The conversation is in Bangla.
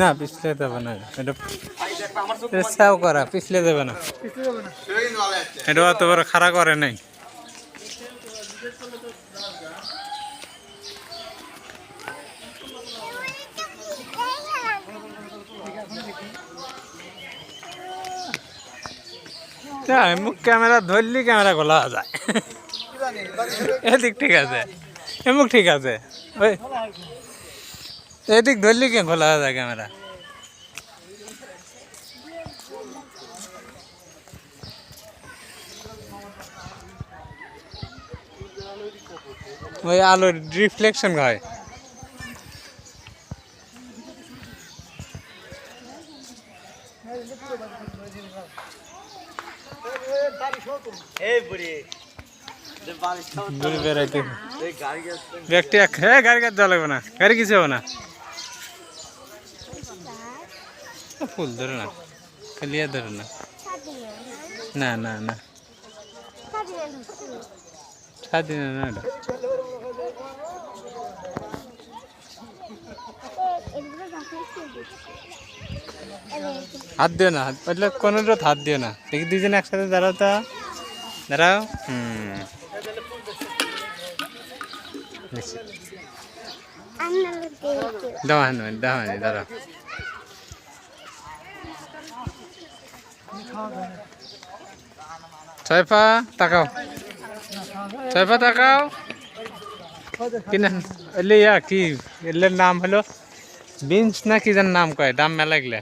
না পিছলে দেবে না, এটা চেষ্টাও করা পিছলে দেবে না, এটা অত বড় খাড়া করে নাই। মুখ ক্যামেরা ধরলি ক্যামেরা খোলা যায়, এদিক ঠিক আছে, এমুক ঠিক আছে, ওই এদিক ধরলি কে খোলা যায় ক্যামেরা। ওই আলোর রিফ্লেকশন হয়। ব্যক্তি গাড়ি কাজ যাওয়া লাগবে না, গাড়ি কিছু হবে না, ফুল ধরে না, খালিয়া ধরে না, না না না স্বাধীন না, এটা হাত দিও না, হাত পাতলে কোনো হাত দিও না, দেখি দুইজনে একসাথে দাঁড়াও, তা দাঁড়াও। দাঁড়াও দাঁড়াও, ছয়ফা তাকাও, ছয়ফা তাকাও, কি নাম এলে, কি এলের নাম হলো বিনস না কি যেন নাম কয়, দাম মেলা গেলে